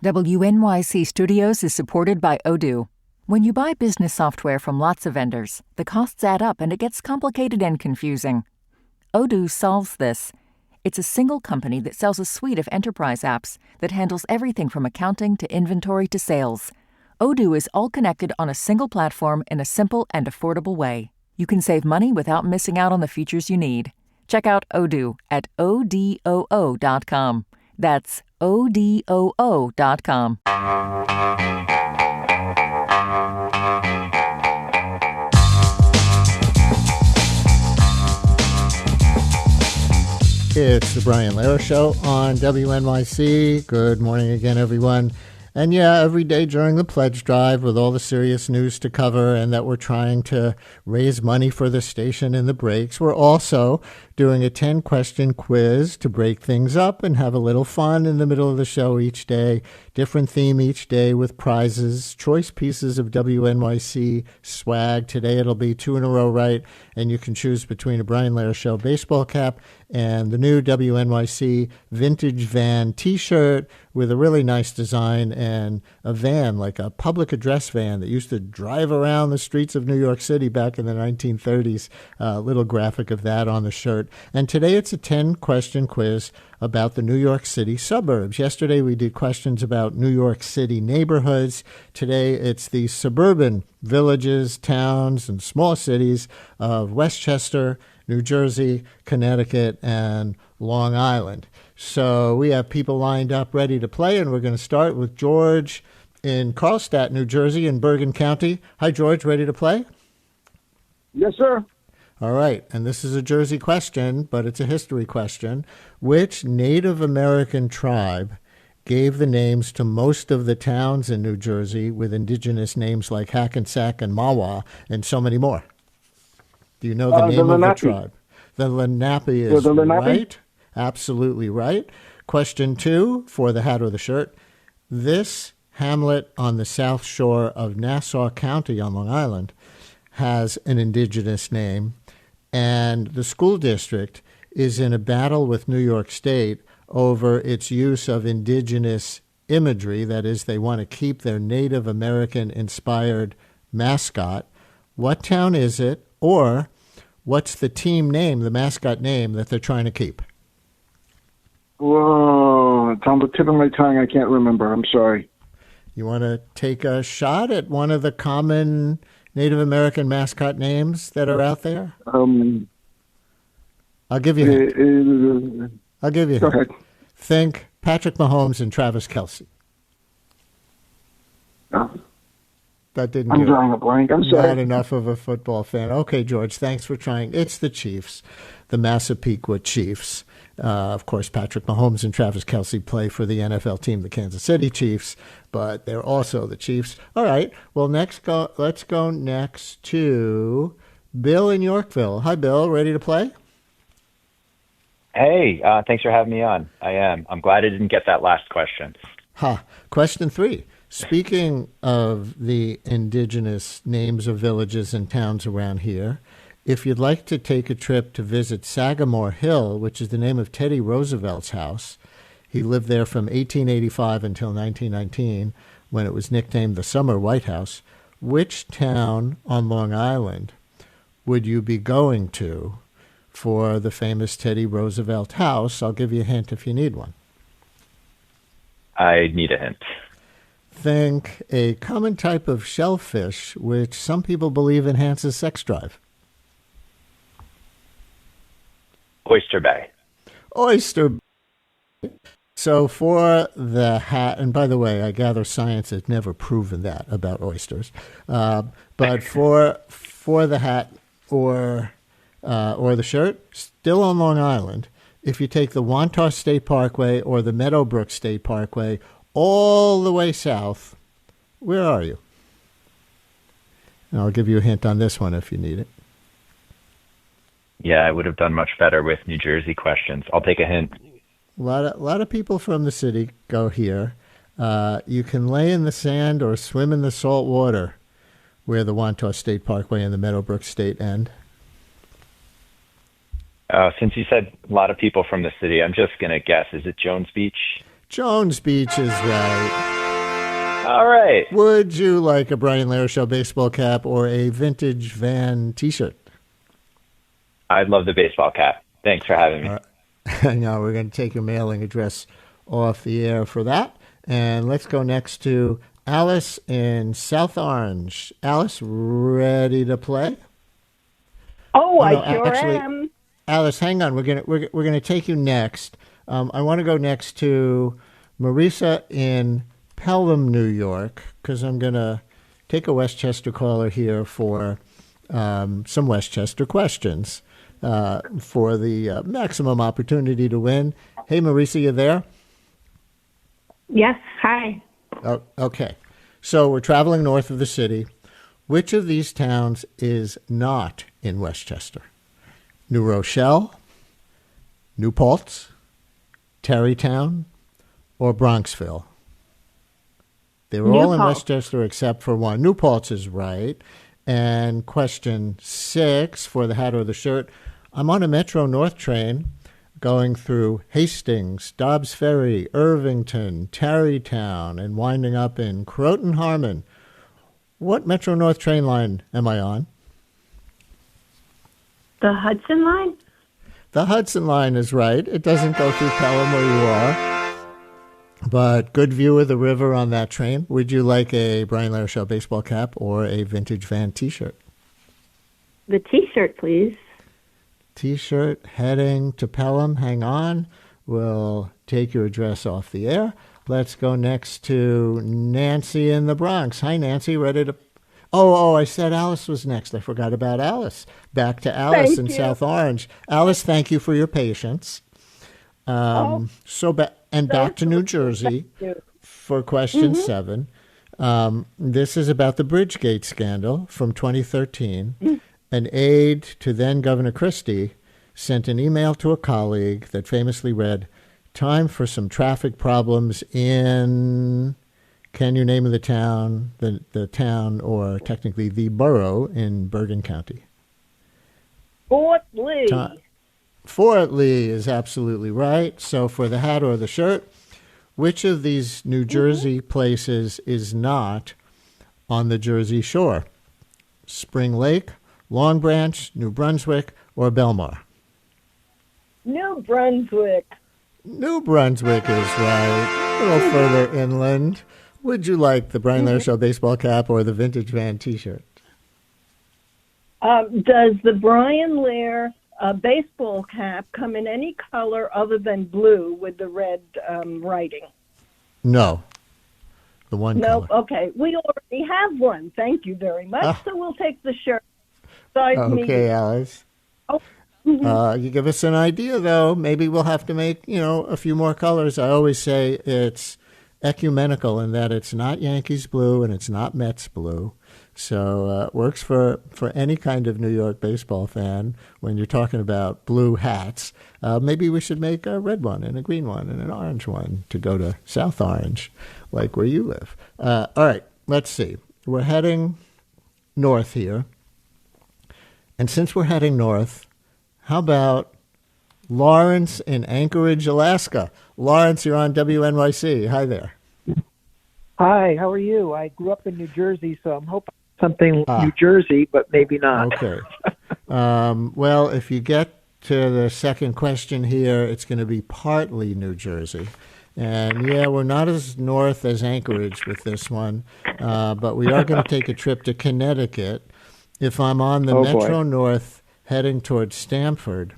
WNYC Studios is supported by Odoo. When you buy business software from lots of vendors, the costs add up and it gets complicated and confusing. Odoo solves this. It's a single company that sells a suite of enterprise apps that handles everything from accounting to inventory to sales. Odoo is all connected on a single platform in a simple and affordable way. You can save money without missing out on the features you need. Check out Odoo at odoo.com. That's odoo.com. It's the Brian Lehrer Show on WNYC. Good morning again, everyone. And yeah, every day during the pledge drive with all the serious news to cover and that we're trying to raise money for the station in the breaks, we're also doing a 10-question quiz to break things up and have a little fun in the middle of the show each day. Different theme each day with prizes, choice pieces of WNYC swag. Today it'll be 2 in a row right, and you can choose between a Brian Lehrer Show baseball cap and the new WNYC vintage van T-shirt with a really nice design and a van, like a public address van that used to drive around the streets of New York City back in the 1930s. A little graphic of that on the shirt. And today it's a 10-question quiz about the New York City suburbs. Yesterday we did questions about New York City neighborhoods. Today it's the suburban villages, towns, and small cities of Westchester, New Jersey, Connecticut, and Long Island. So we have people lined up ready to play, and we're going to start with George in Carlstadt, New Jersey, in Bergen County. Hi, George. Ready to play? Yes, sir. All right. And this is a Jersey question, but it's a history question. Which Native American tribe gave the names to most of the towns in New Jersey with indigenous names like Hackensack and Mawa and so many more? Do you know the name of the tribe? The Lenape is right. Absolutely right. Question 2 for the hat or the shirt. This hamlet on the south shore of Nassau County on Long Island has an indigenous name, and the school district is in a battle with New York State over its use of indigenous imagery. That is, they want to keep their Native American-inspired mascot. What town is it, or what's the team name, the mascot name, that they're trying to keep? Whoa, it's on the tip of my tongue. I can't remember. I'm sorry. You want to take a shot at one of the common Native American mascot names that are out there? I'll give you a hint. Go ahead. Think Patrick Mahomes and Travis Kelce. That didn't I'm drawing a blank. I'm sorry. Not enough of a football fan. Okay, George, thanks for trying. It's the Chiefs, the Massapequa Chiefs. Of course, Patrick Mahomes and Travis Kelce play for the NFL team, the Kansas City Chiefs, but they're also the Chiefs. All right, well, let's go next to Bill in Yorkville. Hi, Bill. Ready to play? Hey, thanks for having me on. I am. I'm glad I didn't get that last question. Question 3. Speaking of the indigenous names of villages and towns around here, if you'd like to take a trip to visit Sagamore Hill, which is the name of Teddy Roosevelt's house, he lived there from 1885 until 1919, when it was nicknamed the Summer White House. Which town on Long Island would you be going to for the famous Teddy Roosevelt house? I'll give you a hint if you need one. I need a hint. Think a common type of shellfish, which some people believe enhances sex drive. Oyster Bay. Oyster Bay. So for the hat, and by the way, I gather science has never proven that about oysters, but for the hat or the shirt, still on Long Island, if you take the Wantar State Parkway or the Meadowbrook State Parkway all the way south, where are you? And I'll give you a hint on this one if you need it. Yeah, I would have done much better with New Jersey questions. I'll take a hint. A lot of people from the city go here. You can lay in the sand or swim in the salt water where the Wantar State Parkway and the Meadowbrook State end. Since you said a lot of people from the city, I'm just going to guess. Is it Jones Beach? Jones Beach is right. All right. Would you like a Brian Lehrer Show baseball cap or a vintage van T-shirt? I'd love the baseball cap. Thanks for having me. All right. Now we're going to take your mailing address off the air for that. And let's go next to Alice in South Orange. Alice, ready to play? Oh, no, I sure actually, am. Alice, hang on. We're gonna take you next. I want to go next to Marisa in Pelham, New York, because I'm gonna take a Westchester caller here for some Westchester questions for the maximum opportunity to win. Hey, Marisa, you there? Yes, hi. Oh, okay. So we're traveling north of the city. Which of these towns is not in Westchester? New Rochelle, New Paltz, Tarrytown, or Bronxville? They were all in Westchester except for one. New Paltz is right. And question 6 for the hat or the shirt. I'm on a Metro North train going through Hastings, Dobbs Ferry, Irvington, Tarrytown, and winding up in Croton Harmon. What Metro North train line am I on? The Hudson line? The Hudson line is right. It doesn't go through Pelham where you are, but good view of the river on that train. Would you like a Brian Lehrer Show baseball cap or a vintage van T-shirt? The T-shirt, please. T-shirt heading to Pelham. Hang on. We'll take your address off the air. Let's go next to Nancy in the Bronx. Hi, Nancy. Ready to... Oh, I said Alice was next. I forgot about Alice. Back to Alice in South Orange. Alice, thank you for your patience. Back to New Jersey for question 7. This is about the Bridgegate scandal from 2013. An aide to then Governor Christie sent an email to a colleague that famously read, "Time for some traffic problems in..." Can you name the town, the town, or technically the borough in Bergen County? Fort Lee. Fort Lee is absolutely right. So for the hat or the shirt, which of these New Jersey places is not on the Jersey Shore? Spring Lake, Long Branch, New Brunswick, or Belmar? New Brunswick. New Brunswick is right. A little further inland. Would you like the Brian Lehrer Show baseball cap or the vintage van T-shirt? Does the Brian Lehrer baseball cap come in any color other than blue with the red writing? No. The one color. No, okay. We already have one. Thank you very much. So we'll take the shirt. Okay, Alice. Oh. You give us an idea, though. Maybe we'll have to make, a few more colors. I always say it's ecumenical in that it's not Yankees blue and it's not Mets blue. So it works for any kind of New York baseball fan when you're talking about blue hats. Maybe we should make a red one and a green one and an orange one to go to South Orange, like where you live. All right, let's see. We're heading north here. And since we're heading north, how about Lawrence in Anchorage, Alaska? Lawrence, you're on WNYC. Hi there. Hi, how are you? I grew up in New Jersey, so I'm hoping something New Jersey, but maybe not. Okay. Well, if you get to the second question here, it's going to be partly New Jersey. And, we're not as north as Anchorage with this one, but we are going to take a trip to Connecticut. If I'm on the Metro North heading towards Stamford,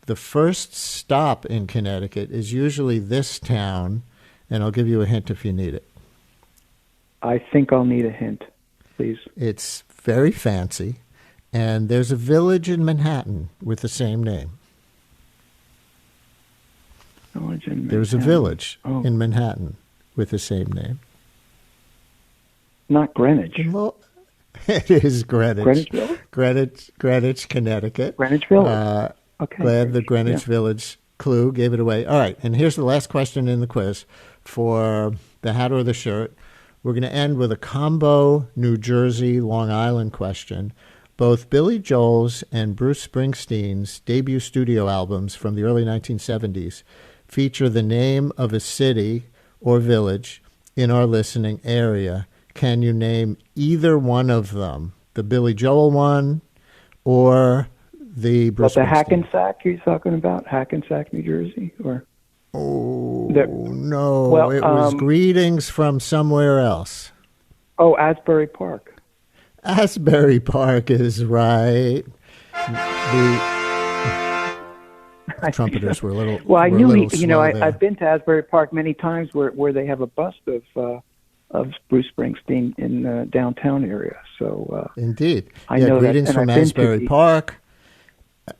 the first stop in Connecticut is usually this town, and I'll give you a hint if you need it. I think I'll need a hint, please. It's very fancy, and there's a village in Manhattan with the same name. There's a village in Manhattan with the same name. Not Greenwich. It is Greenwich. Greenwich, Connecticut. Greenwich Village. Okay. Glad the Greenwich Village clue gave it away. All right, and here's the last question in the quiz for the hat or the shirt. We're going to end with a combo New Jersey, Long Island question. Both Billy Joel's and Bruce Springsteen's debut studio albums from the early 1970s feature the name of a city or village in our listening area. Can you name either one of them? The Billy Joel one or the Bruce But the Springsteen? Hackensack you're talking about? Hackensack, New Jersey? Or No, well, it was Greetings from Somewhere Else. Oh, Asbury Park. Asbury Park is right. The trumpeters were a little. Well, I were a knew little he. slow there. I've been to Asbury Park many times, where they have a bust of Bruce Springsteen in downtown area. So Indeed, I know that, Greetings and from I've been to Asbury the- Park,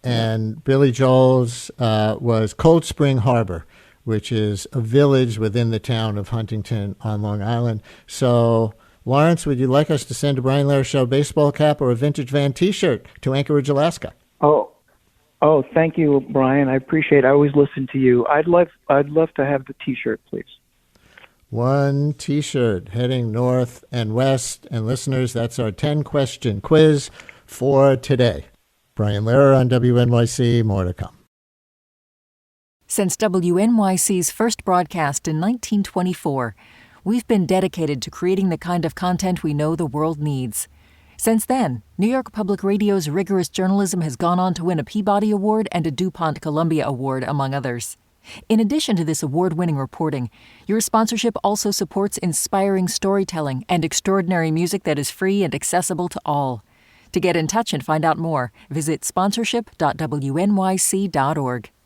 and Billy Joel's was Cold Spring Harbor, which is a village within the town of Huntington on Long Island. So, Lawrence, would you like us to send a Brian Lehrer Show baseball cap or a Vintage Van T-shirt to Anchorage, Alaska? Oh, thank you, Brian. I appreciate it. I always listen to you. I'd love to have the T-shirt, please. One T-shirt heading north and west. And listeners, that's our 10-question quiz for today. Brian Lehrer on WNYC. More to come. Since WNYC's first broadcast in 1924, we've been dedicated to creating the kind of content we know the world needs. Since then, New York Public Radio's rigorous journalism has gone on to win a Peabody Award and a DuPont Columbia Award, among others. In addition to this award-winning reporting, your sponsorship also supports inspiring storytelling and extraordinary music that is free and accessible to all. To get in touch and find out more, visit sponsorship.wnyc.org.